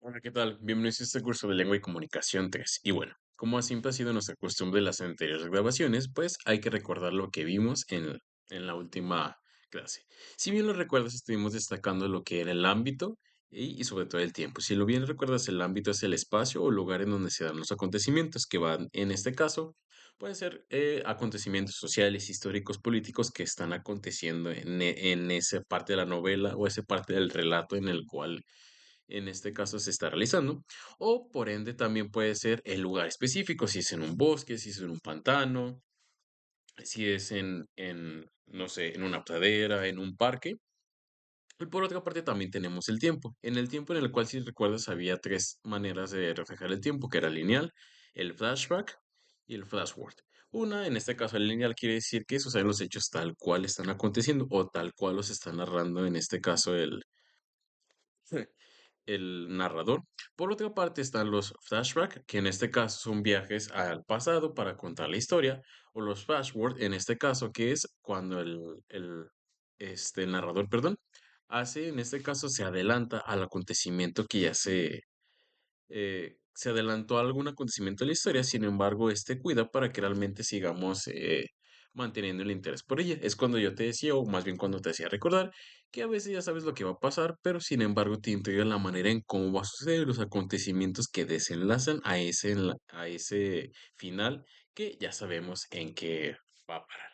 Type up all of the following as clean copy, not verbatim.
Hola, ¿qué tal? Bienvenidos a este curso de Lengua y Comunicación 3. Y bueno, como siempre ha sido nuestra costumbre en las anteriores grabaciones, pues hay que recordar lo que vimos en la última clase. Si bien lo recuerdas, estuvimos destacando lo que era el ámbito y sobre todo el tiempo. Si lo bien recuerdas, el ámbito es el espacio o lugar en donde se dan los acontecimientos, que van, en este caso, pueden ser acontecimientos sociales, históricos, políticos que están aconteciendo en esa parte de la novela o esa parte del relato en el cual en este caso se está realizando, o por ende también puede ser el lugar específico, si es en un bosque, si es en un pantano, si es no sé, en una pradera, en un parque. Y por otra parte también tenemos el tiempo. En el tiempo en el cual, si recuerdas, había tres maneras de reflejar el tiempo, que era el lineal, el flashback y el flash forward. Una, en este caso, el lineal quiere decir que suceden los hechos tal cual están aconteciendo o tal cual los está narrando, en este caso, el narrador. Por otra parte están los flashbacks, que en este caso son viajes al pasado para contar la historia, o los flashforward, en este caso, que es cuando el narrador, perdón, hace, en este caso, se adelanta al acontecimiento que ya se adelantó a algún acontecimiento de la historia, sin embargo, este cuida para que realmente sigamos manteniendo el interés por ella. Es cuando yo te decía, o más bien cuando te hacía recordar, que a veces ya sabes lo que va a pasar, pero sin embargo te intriga la manera en cómo va a suceder los acontecimientos que desenlazan a ese final que ya sabemos en qué va a parar.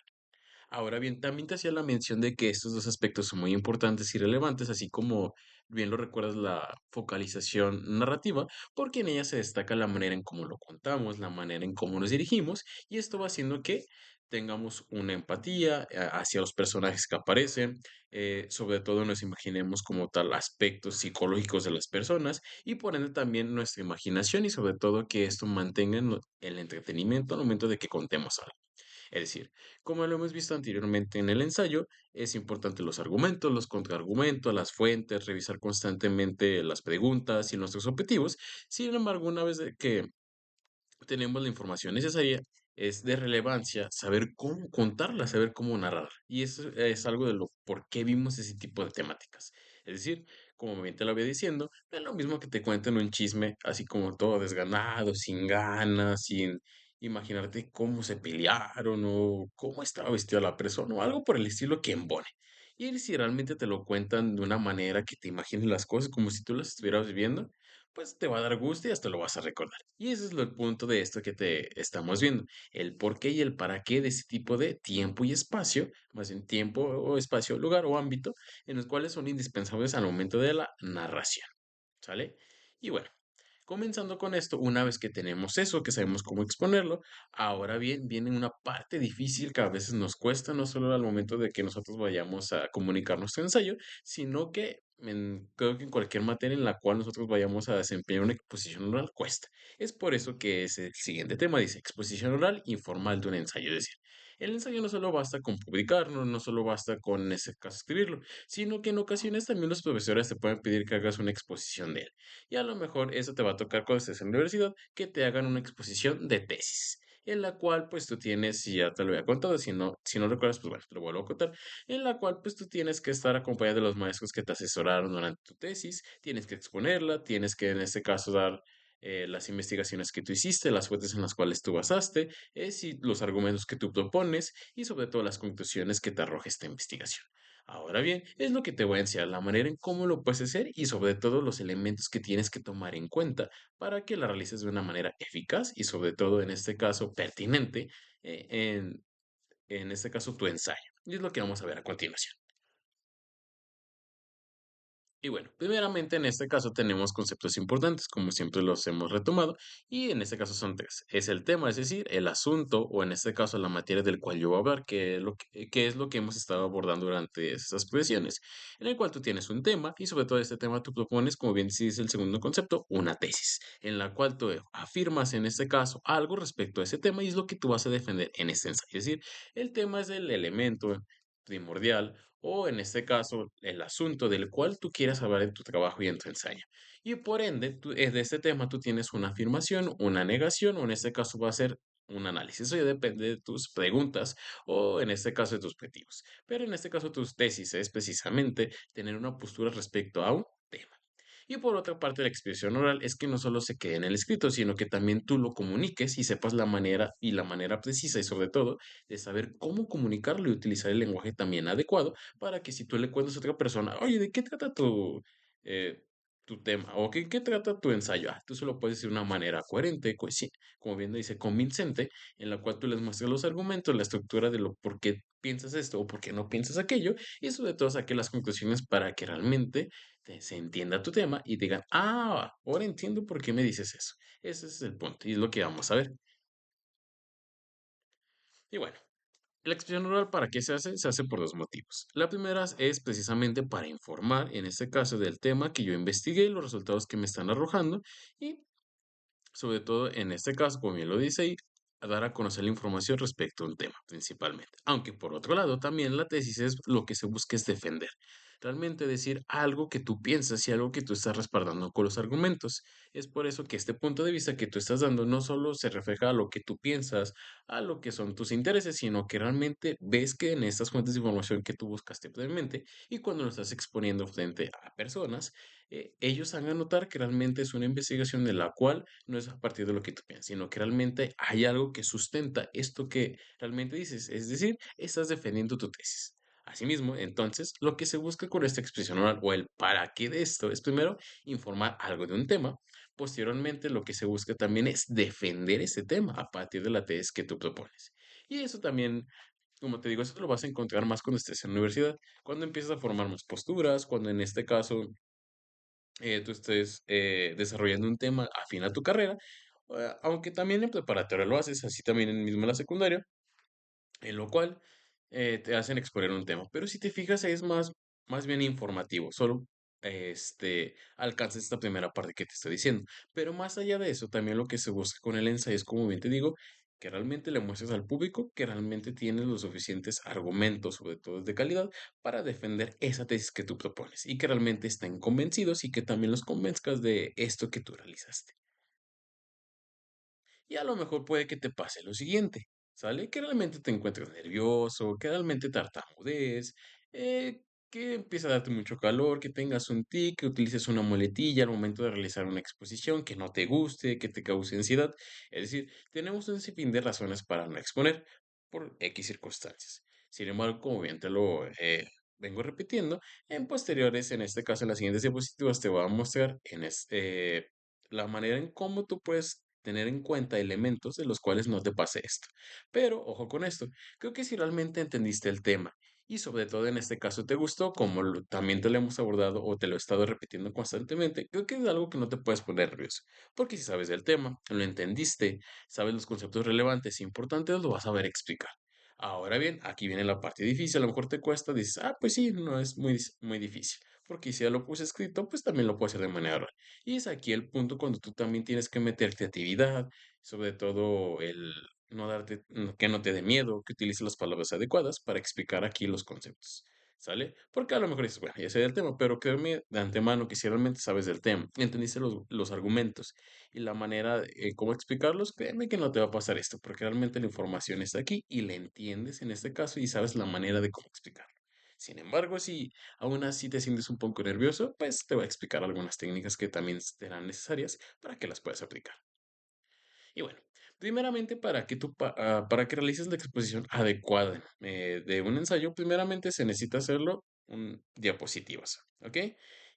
Ahora bien, también te hacía la mención de que estos dos aspectos son muy importantes y relevantes, así como bien lo recuerdas la focalización narrativa, porque en ella se destaca la manera en cómo lo contamos, la manera en cómo nos dirigimos, y esto va haciendo que tengamos una empatía hacia los personajes que aparecen, sobre todo nos imaginemos como tal aspectos psicológicos de las personas y por ende también nuestra imaginación y sobre todo que esto mantenga el entretenimiento al momento de que contemos algo. Es decir, como lo hemos visto anteriormente en el ensayo, es importante los argumentos, los contraargumentos, las fuentes, revisar constantemente las preguntas y nuestros objetivos. Sin embargo, una vez de que tenemos la información necesaria, es de relevancia saber cómo contarla, saber cómo narrar. Y eso es algo de lo por qué vimos ese tipo de temáticas. Es decir, como bien te lo había diciendo, no es lo mismo que te cuenten un chisme así como todo desganado, sin ganas, sin imaginarte cómo se pelearon o cómo estaba vestida la persona o algo por el estilo que embone. Y si realmente te lo cuentan de una manera que te imagines las cosas como si tú las estuvieras viviendo, pues te va a dar gusto y hasta lo vas a recordar. Y ese es el punto de esto que te estamos viendo, el por qué y el para qué de ese tipo de tiempo y espacio, más bien tiempo o espacio, lugar o ámbito, en los cuales son indispensables al momento de la narración, ¿sale? Y bueno, comenzando con esto, una vez que tenemos eso, que sabemos cómo exponerlo, ahora bien, viene una parte difícil que a veces nos cuesta, no solo al momento de que nosotros vayamos a comunicar nuestro ensayo, sino que creo que en cualquier materia en la cual nosotros vayamos a desempeñar una exposición oral cuesta. Es por eso que es el siguiente tema, dice exposición oral informal de un ensayo. Es decir, el ensayo no solo basta con publicarlo, no solo basta con, en ese caso, escribirlo, sino que en ocasiones también los profesores te pueden pedir que hagas una exposición de él. Y a lo mejor eso te va a tocar cuando estés en la universidad, que te hagan una exposición de tesis, en la cual pues tú tienes, si ya te lo había contado, si no recuerdas, pues bueno, te lo vuelvo a contar, en la cual pues tú tienes que estar acompañado de los maestros que te asesoraron durante tu tesis, tienes que exponerla, tienes que en este caso dar las investigaciones que tú hiciste, las fuentes en las cuales tú basaste, si los argumentos que tú propones y sobre todo las conclusiones que te arroja esta investigación. Ahora bien, es lo que te voy a enseñar, la manera en cómo lo puedes hacer y sobre todo los elementos que tienes que tomar en cuenta para que la realices de una manera eficaz y sobre todo en este caso pertinente eh, en, en este caso tu ensayo. Y es lo que vamos a ver a continuación. Y bueno, primeramente en este caso tenemos conceptos importantes, como siempre los hemos retomado, y en este caso son tres. Es el tema, es decir, el asunto, o en este caso la materia del cual yo voy a hablar, que es lo que hemos estado abordando durante esas presiones, en el cual tú tienes un tema, y sobre todo este tema tú propones, como bien dice el segundo concepto, una tesis, en la cual tú afirmas en este caso algo respecto a ese tema, y es lo que tú vas a defender en este ensayo. Es decir, el tema es el elemento primordial o en este caso el asunto del cual tú quieras hablar en tu trabajo y en tu ensayo. Y por ende, de este tema tú tienes una afirmación, una negación o en este caso va a ser un análisis. Eso ya depende de tus preguntas o en este caso de tus objetivos. Pero en este caso tus tesis es precisamente tener una postura respecto a un tema. Y por otra parte, la expresión oral es que no solo se quede en el escrito, sino que también tú lo comuniques y sepas la manera precisa y sobre todo de saber cómo comunicarlo y utilizar el lenguaje también adecuado para que si tú le cuentas a otra persona, oye, ¿de qué trata eh, tu tema? ¿O qué trata tu ensayo? Ah, tú solo puedes decir de una manera coherente, sí, como bien dice, convincente, en la cual tú les muestras los argumentos, la estructura de lo por qué piensas esto o por qué no piensas aquello, y sobre todo saque las conclusiones para que realmente se entienda tu tema y digan, ah, ahora entiendo por qué me dices eso. Ese es el punto y es lo que vamos a ver. Y bueno, la expresión oral, ¿para qué se hace? Se hace por dos motivos. La primera es precisamente para informar, en este caso, del tema que yo investigué y los resultados que me están arrojando. Y sobre todo, en este caso, como bien lo dice ahí, a dar a conocer la información respecto a un tema, principalmente. Aunque por otro lado, también la tesis es lo que se busca es defender. Realmente decir algo que tú piensas y algo que tú estás respaldando con los argumentos. Es por eso que este punto de vista que tú estás dando no solo se refleja a lo que tú piensas, a lo que son tus intereses, sino que realmente ves que en estas fuentes de información que tú buscaste previamente y cuando lo estás exponiendo frente a personas, ellos van a notar que realmente es una investigación de la cual no es a partir de lo que tú piensas, sino que realmente hay algo que sustenta esto que realmente dices, es decir, estás defendiendo tu tesis. Asimismo, entonces, lo que se busca con esta expresión oral o el para qué de esto es primero informar algo de un tema. Posteriormente, lo que se busca también es defender ese tema a partir de la tesis que tú propones. Y eso también, como te digo, eso lo vas a encontrar más cuando estés en la universidad, cuando empiezas a formar más posturas, cuando en este caso tú estés desarrollando un tema afín a tu carrera, aunque también en preparatoria lo haces, así también en mismo en la secundaria, en lo cual te hacen exponer un tema. Pero si te fijas, es más bien informativo, solo alcanzas esta primera parte que te estoy diciendo. Pero más allá de eso, también lo que se busca con el ensayo es, como bien te digo, que realmente le muestres al público que realmente tienes los suficientes argumentos, sobre todo de calidad, para defender esa tesis que tú propones y que realmente estén convencidos y que también los convenzcas de esto que tú realizaste. Y a lo mejor puede que te pase lo siguiente, ¿sale? Que realmente te encuentres nervioso, que realmente tartamudees, que empiece a darte mucho calor, que tengas un tic, que utilices una muletilla al momento de realizar una exposición, que no te guste, que te cause ansiedad. Es decir, tenemos un sinfín de razones para no exponer por X circunstancias. Sin embargo, como bien te lo vengo repitiendo, en posteriores, en este caso en las siguientes diapositivas, te voy a mostrar la manera en cómo tú puedes tener en cuenta elementos de los cuales no te pase esto. Pero ojo con esto, creo que si realmente entendiste el tema y sobre todo en este caso te gustó, como también te lo hemos abordado o te lo he estado repitiendo constantemente, creo que es algo que no te puedes poner nervioso, porque si sabes del tema, lo entendiste, sabes los conceptos relevantes e importantes, lo vas a ver explicar. Ahora bien, aquí viene la parte difícil, a lo mejor te cuesta, dices, ah, pues sí, no es muy difícil, porque si ya lo puse escrito, pues también lo puedo hacer de manera oral. Y es aquí el punto cuando tú también tienes que meter creatividad, sobre todo el no darte, que no te dé miedo, que utilices las palabras adecuadas para explicar aquí los conceptos, ¿sale? Porque a lo mejor dices, bueno, ya sé del tema, pero créeme de antemano que si realmente sabes del tema, entendiste los argumentos y la manera de cómo explicarlos, créeme que no te va a pasar esto, porque realmente la información está aquí y la entiendes en este caso y sabes la manera de cómo explicarlo. Sin embargo, si aún así te sientes un poco nervioso, pues te voy a explicar algunas técnicas que también serán necesarias para que las puedas aplicar. Y bueno, primeramente para que realices la exposición adecuada de un ensayo, primeramente se necesita hacerlo diapositivas, ¿ok?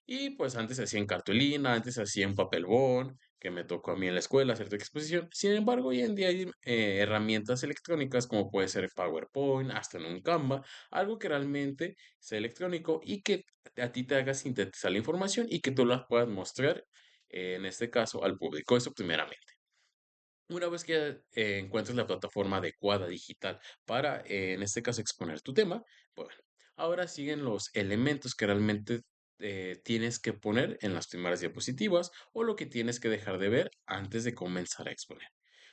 Y pues antes se hacía en cartulina, antes se hacía en papel bond, que me tocó a mí en la escuela hacer tu exposición. Sin embargo, hoy en día hay herramientas electrónicas como puede ser PowerPoint, hasta en un Canva, algo que realmente sea electrónico y que a ti te haga sintetizar la información y que tú la puedas mostrar, en este caso, al público. Eso primeramente. Una vez que encuentres la plataforma adecuada digital para, en este caso, exponer tu tema, pues bueno, ahora siguen los elementos que realmente tienes que poner en las primeras diapositivas o lo que tienes que dejar de ver antes de comenzar a exponer.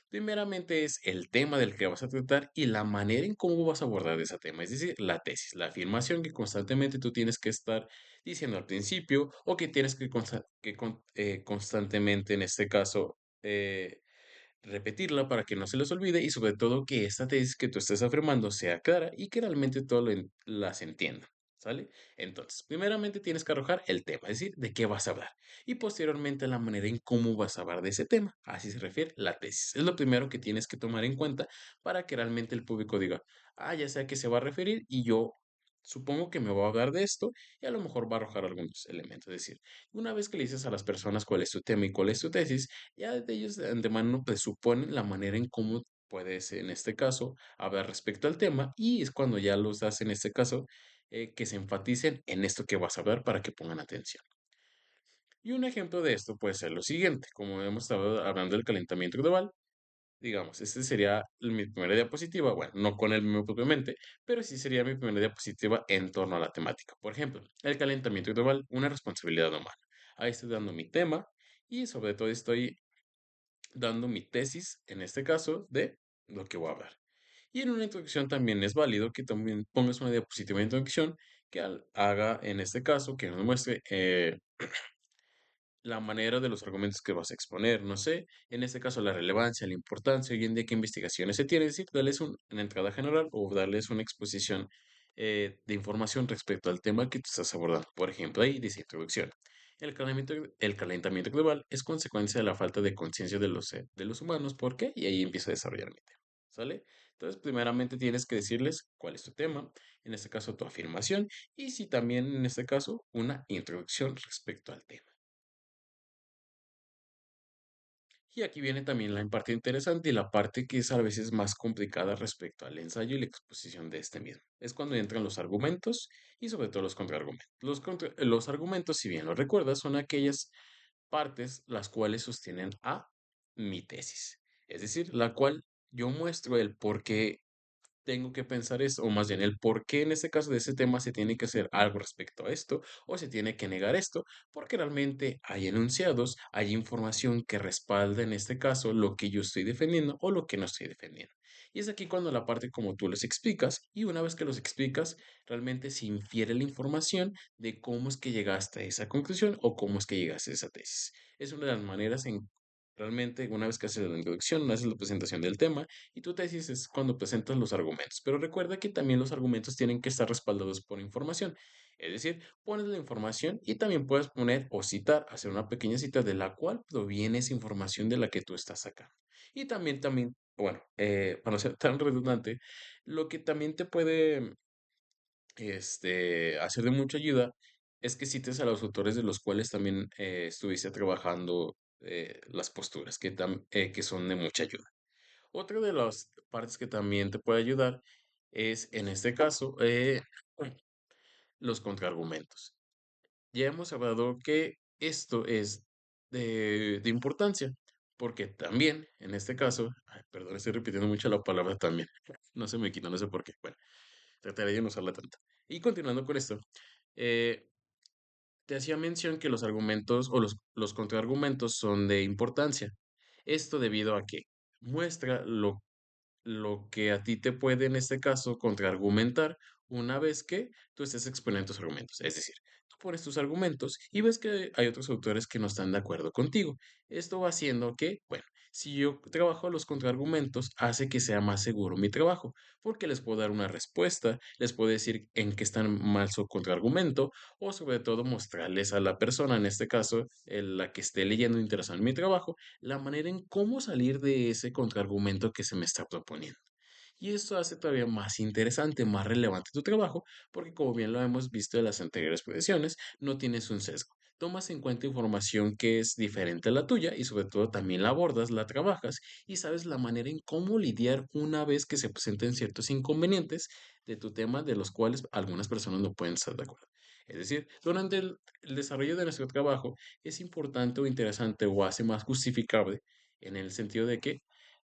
Primeramente es el tema del que vas a tratar y la manera en cómo vas a abordar ese tema, es decir, la tesis, la afirmación que constantemente tú tienes que estar diciendo al principio o que tienes constantemente, en este caso, repetirla para que no se les olvide y sobre todo que esta tesis que tú estés afirmando sea clara y que realmente todos las entiendan, ¿Sale? Entonces, primeramente tienes que arrojar el tema, es decir, de qué vas a hablar. Y posteriormente la manera en cómo vas a hablar de ese tema. Así se refiere la tesis. Es lo primero que tienes que tomar en cuenta para que realmente el público diga, ah, ya sé a qué se va a referir y yo supongo que me voy a hablar de esto y a lo mejor va a arrojar algunos elementos. Es decir, una vez que le dices a las personas cuál es tu tema y cuál es tu tesis, ya de ellos de antemano presuponen la manera en cómo puedes, en este caso, hablar respecto al tema y es cuando ya los das, en este caso, que se enfaticen en esto que vas a ver para que pongan atención. Y un ejemplo de esto puede ser lo siguiente, como hemos estado hablando del calentamiento global, digamos, este sería mi primera diapositiva, bueno, no con el mismo propiamente, pero sí sería mi primera diapositiva en torno a la temática. Por ejemplo, el calentamiento global, una responsabilidad humana. Ahí estoy dando mi tema y sobre todo estoy dando mi tesis, en este caso, de lo que voy a hablar. Y en una introducción también es válido que también pongas una diapositiva de introducción que haga, en este caso, que nos muestre la manera de los argumentos que vas a exponer, no sé, en este caso la relevancia, la importancia, hoy en día qué investigaciones se tienen, es decir, darles una entrada general o darles una exposición de información respecto al tema que tú estás abordando. Por ejemplo, ahí dice introducción. El calentamiento global es consecuencia de la falta de conciencia de los humanos. ¿Por qué? Y ahí empiezo a desarrollar mi tema. ¿Sale? Entonces, primeramente tienes que decirles cuál es tu tema, en este caso tu afirmación, y si también, en este caso, una introducción respecto al tema. Y aquí viene también la parte interesante y la parte que es a veces más complicada respecto al ensayo y la exposición de este mismo. Es cuando entran los argumentos y sobre todo los contraargumentos. Los argumentos, si bien lo recuerdas, son aquellas partes las cuales sostienen a mi tesis. Es decir, la cual yo muestro el por qué tengo que pensar eso, o más bien el por qué en este caso de ese tema se tiene que hacer algo respecto a esto, o se tiene que negar esto, porque realmente hay enunciados, hay información que respalda en este caso lo que yo estoy defendiendo o lo que no estoy defendiendo. Y es aquí cuando la parte como tú los explicas, y una vez que los explicas, realmente se infiere la información de cómo es que llegaste a esa conclusión o cómo es que llegaste a esa tesis. Es una de las maneras en realmente una vez que haces la introducción, haces la presentación del tema, y tu tesis es cuando presentas los argumentos. Pero recuerda que también los argumentos tienen que estar respaldados por información. Es decir, pones la información y también puedes poner o citar, hacer una pequeña cita de la cual proviene esa información de la que tú estás sacando. Y también, bueno, para no ser tan redundante, lo que también te puede hacer de mucha ayuda es que cites a los autores de los cuales también estuviste trabajando las posturas, que son de mucha ayuda. Otra de las partes que también te puede ayudar es, en este caso, los contraargumentos. Ya hemos hablado que esto es de importancia, porque también, en este caso, ay, perdón, estoy repitiendo mucho la palabra también, no se me quita, no sé por qué. Bueno, trataré de no usarla tanto. Y continuando con esto, eh, te hacía mención que los argumentos o los contraargumentos son de importancia. Esto debido a que muestra lo que a ti te puede, en este caso, contraargumentar una vez que tú estés exponiendo tus argumentos. Es decir, tú pones tus argumentos y ves que hay otros autores que no están de acuerdo contigo. Esto va haciendo que, bueno, si yo trabajo los contraargumentos, hace que sea más seguro mi trabajo, porque les puedo dar una respuesta, les puedo decir en qué están mal su contraargumento, o sobre todo mostrarles a la persona, en este caso, la que esté leyendo interesada en mi trabajo, la manera en cómo salir de ese contraargumento que se me está proponiendo. Y esto hace todavía más interesante, más relevante tu trabajo, porque como bien lo hemos visto en las anteriores posiciones, no tienes un sesgo. Tomas en cuenta información que es diferente a la tuya y sobre todo también la abordas, la trabajas y sabes la manera en cómo lidiar una vez que se presenten ciertos inconvenientes de tu tema de los cuales algunas personas no pueden estar de acuerdo. Es decir, durante el desarrollo de nuestro trabajo es importante o interesante o hace más justificable en el sentido de que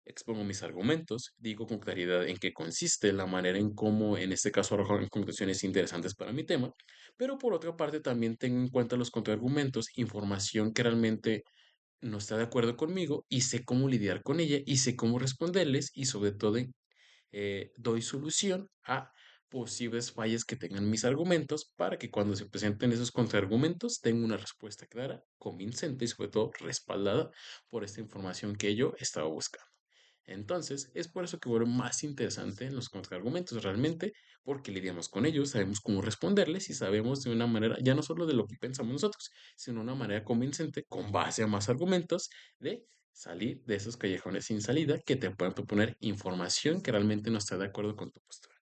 expongo mis argumentos, digo con claridad en qué consiste, la manera en cómo, en este caso, arrojan conclusiones interesantes para mi tema, pero por otra parte también tengo en cuenta los contraargumentos, información que realmente no está de acuerdo conmigo y sé cómo lidiar con ella y sé cómo responderles y sobre todo doy solución a posibles fallas que tengan mis argumentos para que cuando se presenten esos contraargumentos tenga una respuesta clara, convincente y sobre todo respaldada por esta información que yo estaba buscando. Entonces, es por eso que vuelve más interesante en los contraargumentos realmente, porque lidiamos con ellos, sabemos cómo responderles y sabemos de una manera, ya no solo de lo que pensamos nosotros, sino una manera convincente, con base a más argumentos, de salir de esos callejones sin salida que te pueden proponer información que realmente no está de acuerdo con tu postura.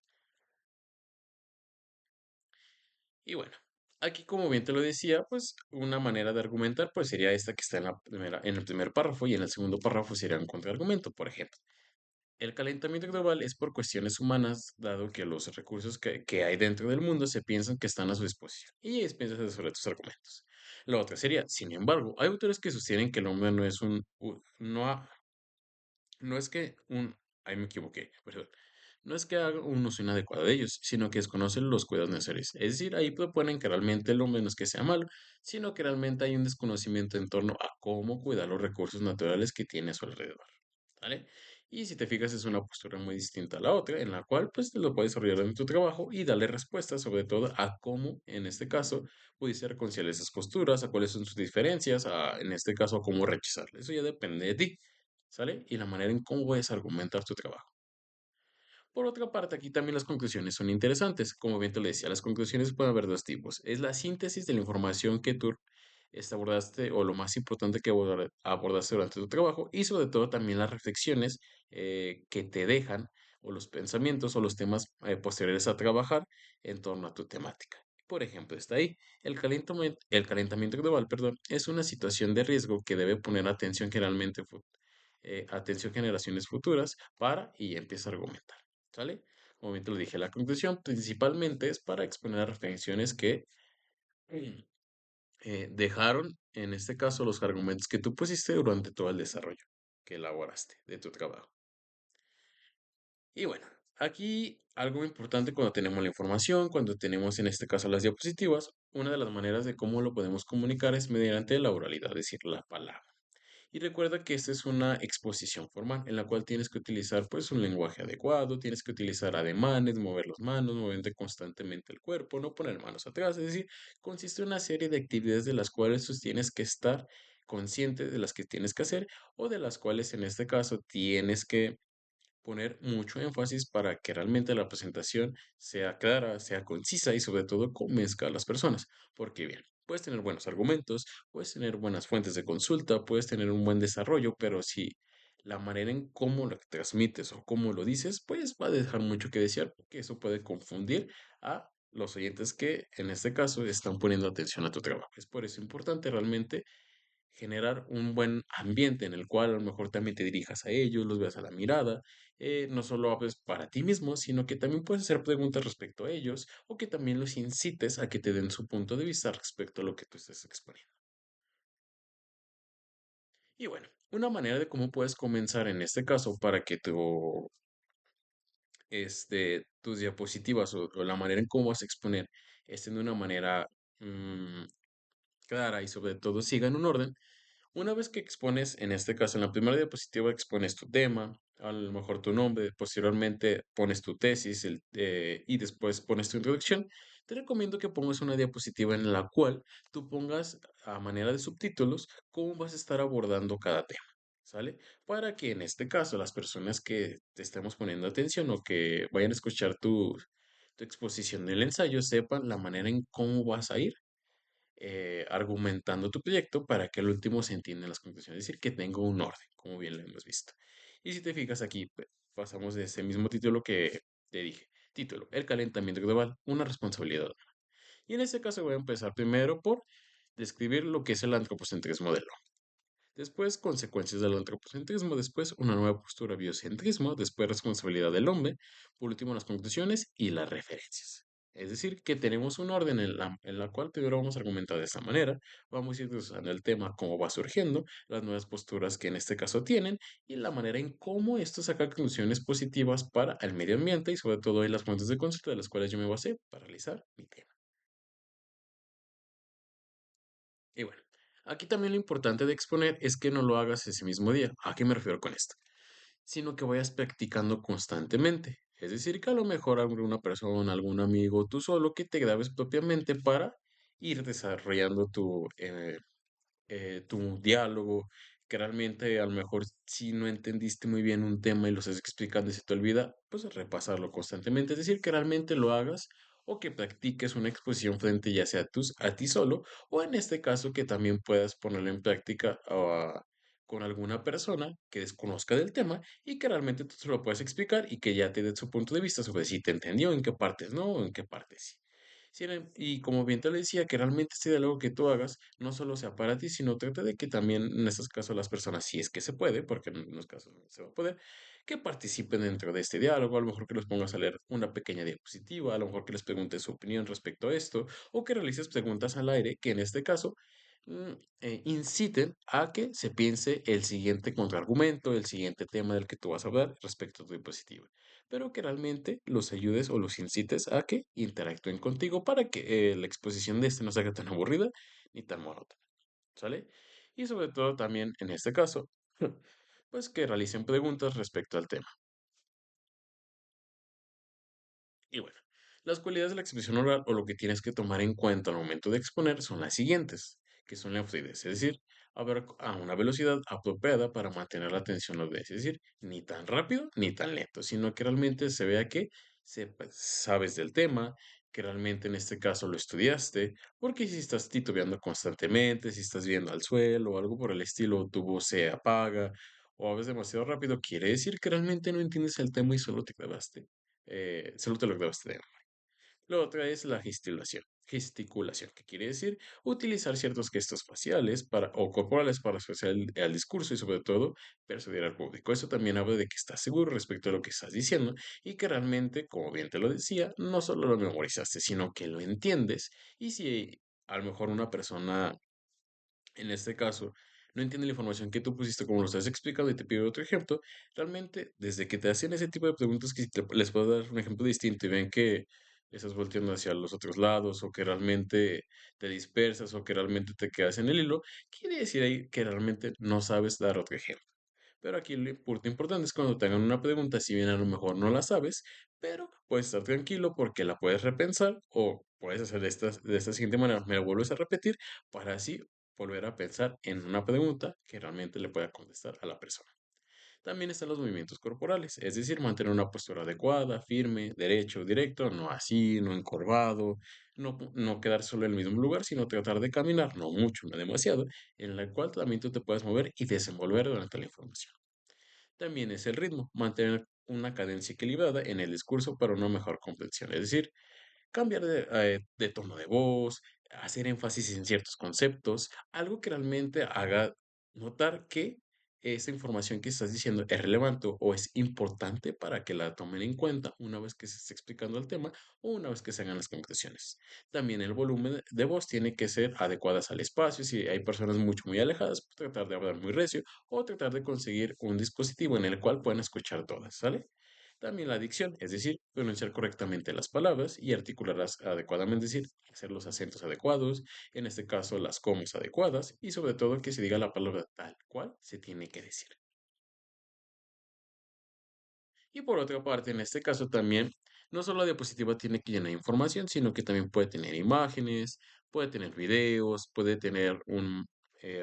Y bueno, aquí como bien te lo decía, pues una manera de argumentar pues sería esta que está en en el primer párrafo y en el segundo párrafo sería un contraargumento, por ejemplo. El calentamiento global es por cuestiones humanas, dado que los recursos que hay dentro del mundo se piensan que están a su disposición. Y es piensas sobre tus argumentos. La otra sería, sin embargo, hay autores que sostienen que el hombre no es no es que ahí me equivoqué, perdón. No es que haga un uso inadecuado de ellos, sino que desconocen los cuidados necesarios. Es decir, ahí proponen que realmente el hombre no es que sea malo, sino que realmente hay un desconocimiento en torno a cómo cuidar los recursos naturales que tiene a su alrededor. ¿Vale? Y si te fijas, es una postura muy distinta a la otra, en la cual pues te lo puedes desarrollar en tu trabajo y darle respuestas sobre todo a cómo, en este caso, pudiste reconciliar esas posturas, a cuáles son sus diferencias, en este caso, a cómo rechazarlas. Eso ya depende de ti, ¿sale? Y la manera en cómo puedes argumentar tu trabajo. Por otra parte, aquí también las conclusiones son interesantes. Como bien te lo decía, las conclusiones pueden haber dos tipos. Es la síntesis de la información que tú abordaste o lo más importante que abordaste durante tu trabajo y sobre todo también las reflexiones que te dejan o los pensamientos o los temas posteriores a trabajar en torno a tu temática. Por ejemplo, está ahí. El calentamiento global, perdón, es una situación de riesgo que debe poner atención generaciones futuras para y empieza a argumentar. ¿Sale? Como bien te lo dije, la conclusión principalmente es para exponer las reflexiones que dejaron, en este caso, los argumentos que tú pusiste durante todo el desarrollo que elaboraste de tu trabajo. Y bueno, aquí algo importante cuando tenemos la información, cuando tenemos en este caso las diapositivas, una de las maneras de cómo lo podemos comunicar es mediante la oralidad, es decir, la palabra. Y recuerda que esta es una exposición formal en la cual tienes que utilizar pues un lenguaje adecuado, tienes que utilizar ademanes, mover las manos, moviendo constantemente el cuerpo, no poner manos atrás, es decir, consiste en una serie de actividades de las cuales tú tienes que estar consciente de las que tienes que hacer o de las cuales en este caso tienes que poner mucho énfasis para que realmente la presentación sea clara, sea concisa y sobre todo convenzca a las personas. Porque bien, puedes tener buenos argumentos, puedes tener buenas fuentes de consulta, puedes tener un buen desarrollo, pero si la manera en cómo lo transmites o cómo lo dices, pues va a dejar mucho que desear, porque eso puede confundir a los oyentes que en este caso están poniendo atención a tu trabajo. Es por eso importante realmente generar un buen ambiente en el cual a lo mejor también te dirijas a ellos, los veas a la mirada, no solo hables para ti mismo, sino que también puedes hacer preguntas respecto a ellos o que también los incites a que te den su punto de vista respecto a lo que tú estés exponiendo. Y bueno, una manera de cómo puedes comenzar en este caso para que tus diapositivas o la manera en cómo vas a exponer estén de una manera mm, clara y sobre todo sigan un orden. Una vez que expones, en este caso en la primera diapositiva expones tu tema, a lo mejor tu nombre, posteriormente pones tu tesis y después pones tu introducción, te recomiendo que pongas una diapositiva en la cual tú pongas a manera de subtítulos cómo vas a estar abordando cada tema, ¿sale? Para que en este caso las personas que te estemos poniendo atención o que vayan a escuchar tu exposición del ensayo sepan la manera en cómo vas a ir argumentando tu proyecto para que al último se entiendan las conclusiones, es decir, que tenga un orden, como bien lo hemos visto. Y si te fijas aquí, pasamos de ese mismo título que te dije. Título, el calentamiento global, una responsabilidad. Y en este caso voy a empezar primero por describir lo que es el antropocentrismo del hombre. Después, consecuencias del antropocentrismo. Después, una nueva postura biocentrismo. Después, responsabilidad del hombre. Por último, las conclusiones y las referencias. Es decir, que tenemos un orden en la cual primero vamos a argumentar de esta manera, vamos a ir usando el tema, cómo va surgiendo, las nuevas posturas que en este caso tienen y la manera en cómo esto saca conclusiones positivas para el medio ambiente y sobre todo en las fuentes de consulta de las cuales yo me basé para realizar mi tema. Y bueno, aquí también lo importante de exponer es que no lo hagas ese mismo día. ¿A qué me refiero con esto? Sino que vayas practicando constantemente. Es decir, que a lo mejor alguna persona, algún amigo, tú solo que te grabes propiamente para ir desarrollando tu diálogo, que realmente a lo mejor si no entendiste muy bien un tema y lo estás explicando y se te olvida, pues repasarlo constantemente, es decir, que realmente lo hagas o que practiques una exposición frente ya sea a ti solo o en este caso que también puedas ponerlo en práctica con alguna persona que desconozca del tema y que realmente tú se lo puedas explicar y que ya te dé su punto de vista sobre si te entendió, en qué partes no o en qué partes sí. Y como bien te lo decía, que realmente este diálogo que tú hagas no solo sea para ti, sino trata de que también en estos casos las personas, si es que se puede, porque en algunos casos no se va a poder, que participen dentro de este diálogo, a lo mejor que los pongas a leer una pequeña diapositiva, a lo mejor que les preguntes su opinión respecto a esto, o que realices preguntas al aire, que en este caso mm, inciten a que se piense el siguiente contraargumento, el siguiente tema del que tú vas a hablar respecto a tu diapositiva, pero que realmente los ayudes o los incites a que interactúen contigo para que la exposición de este no sea tan aburrida ni tan monótona, ¿sale? Y sobre todo también en este caso, pues que realicen preguntas respecto al tema. Y bueno, las cualidades de la expresión oral o lo que tienes que tomar en cuenta al momento de exponer son las siguientes, que son la fluidez, es decir, hablar a una velocidad apropiada para mantener la atención de la audiencia, es decir, ni tan rápido ni tan lento, sino que realmente se vea que sabes del tema, que realmente en este caso lo estudiaste, porque si estás titubeando constantemente, si estás viendo al suelo o algo por el estilo, tu voz se apaga o hablas demasiado rápido, quiere decir que realmente no entiendes el tema y solo te quedaste solo te lo grabaste de memoria. Lo otra es la gesticulación, que quiere decir utilizar ciertos gestos faciales o corporales para asociar el discurso y sobre todo persuadir al público. Eso también habla de que estás seguro respecto a lo que estás diciendo y que realmente, como bien te lo decía, no solo lo memorizaste, sino que lo entiendes. Y si a lo mejor una persona en este caso, no entiende la información que tú pusiste como lo estás explicando y te pido otro ejemplo, realmente desde que te hacen ese tipo de preguntas que si les puedo dar un ejemplo distinto y ven que estás volteando hacia los otros lados o que realmente te dispersas o que realmente te quedas en el hilo, quiere decir ahí que realmente no sabes dar otro ejemplo. Pero aquí lo importante es cuando te hagan una pregunta, si bien a lo mejor no la sabes, pero puedes estar tranquilo porque la puedes repensar o puedes hacer de esta siguiente manera, me la vuelves a repetir para así volver a pensar en una pregunta que realmente le pueda contestar a la persona. También están los movimientos corporales, es decir, mantener una postura adecuada, firme, derecho, directo, no así, no encorvado, no quedar solo en el mismo lugar, sino tratar de caminar, no mucho, no demasiado, en la cual también tú te puedes mover y desenvolver durante la información. También es el ritmo, mantener una cadencia equilibrada en el discurso para una mejor comprensión, es decir, cambiar de tono de voz, hacer énfasis en ciertos conceptos, algo que realmente haga notar que esa información que estás diciendo es relevante o es importante para que la tomen en cuenta una vez que se esté explicando el tema o una vez que se hagan las conclusiones. También el volumen de voz tiene que ser adecuadas al espacio. Si hay personas mucho muy alejadas, pues tratar de hablar muy recio o tratar de conseguir un dispositivo en el cual puedan escuchar todas, ¿sale? También la dicción, es decir, pronunciar correctamente las palabras y articularlas adecuadamente, es decir, hacer los acentos adecuados, en este caso las comas adecuadas y sobre todo que se diga la palabra tal cual se tiene que decir. Y por otra parte, en este caso también, no solo la diapositiva tiene que llenar información, sino que también puede tener imágenes, puede tener videos, puede tener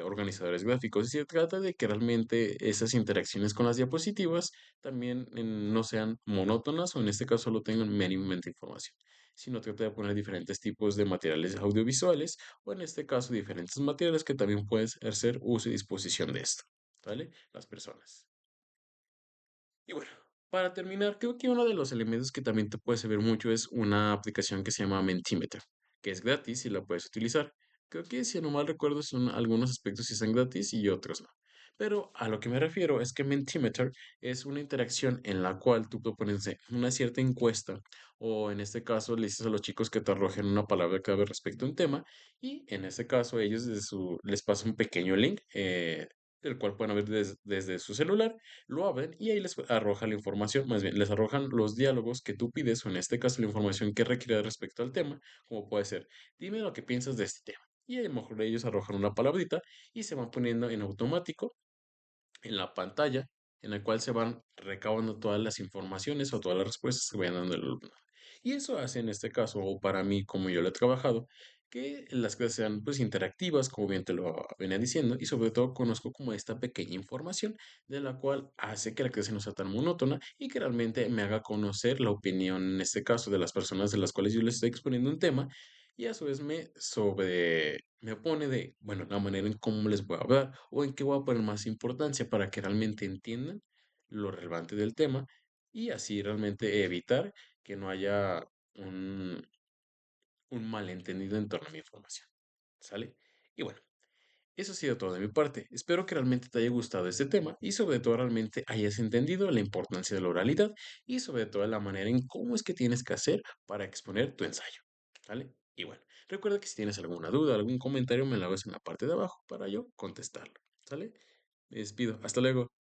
organizadores gráficos. Y se trata de que realmente esas interacciones con las diapositivas también no sean monótonas o en este caso solo tengan mínimamente información, sino trata de poner diferentes tipos de materiales audiovisuales o en este caso diferentes materiales que también pueden hacer uso y disposición de esto, ¿vale? Las personas. Y bueno, para terminar, creo que uno de los elementos que también te puede servir mucho es una aplicación que se llama Mentimeter, que es gratis y la puedes utilizar. Creo que si no mal recuerdo son algunos aspectos sí están gratis y otros no. Pero a lo que me refiero es que Mentimeter es una interacción en la cual tú propones una cierta encuesta o en este caso le dices a los chicos que te arrojen una palabra clave respecto a un tema y en este caso ellos les pasa un pequeño link el cual pueden abrir desde su celular lo abren y ahí les arroja la información, más bien les arrojan los diálogos que tú pides, o en este caso la información que requiere respecto al tema, como puede ser, dime lo que piensas de este tema. Y a lo mejor ellos arrojan una palabrita y se van poniendo en automático en la pantalla, en la cual se van recabando todas las informaciones o todas las respuestas que vayan dando el alumno. Y eso hace en este caso, o para mí, como yo lo he trabajado, que las clases sean pues interactivas, como bien te lo venía diciendo, y sobre todo conozco como esta pequeña información de la cual hace que la clase no sea tan monótona y que realmente me haga conocer la opinión, en este caso, de las personas de las cuales yo les estoy exponiendo un tema y a su vez me opone de, bueno, la manera en cómo les voy a hablar o en qué voy a poner más importancia para que realmente entiendan lo relevante del tema y así realmente evitar que no haya un, un malentendido en torno a mi información. ¿Sale? Y bueno, eso ha sido todo de mi parte. Espero que realmente te haya gustado este tema y sobre todo realmente hayas entendido la importancia de la oralidad y sobre todo la manera en cómo es que tienes que hacer para exponer tu ensayo. ¿Vale? Y bueno, recuerda que si tienes alguna duda, algún comentario, me lo hagas en la parte de abajo para yo contestarlo. ¿Sale? Me despido. Hasta luego.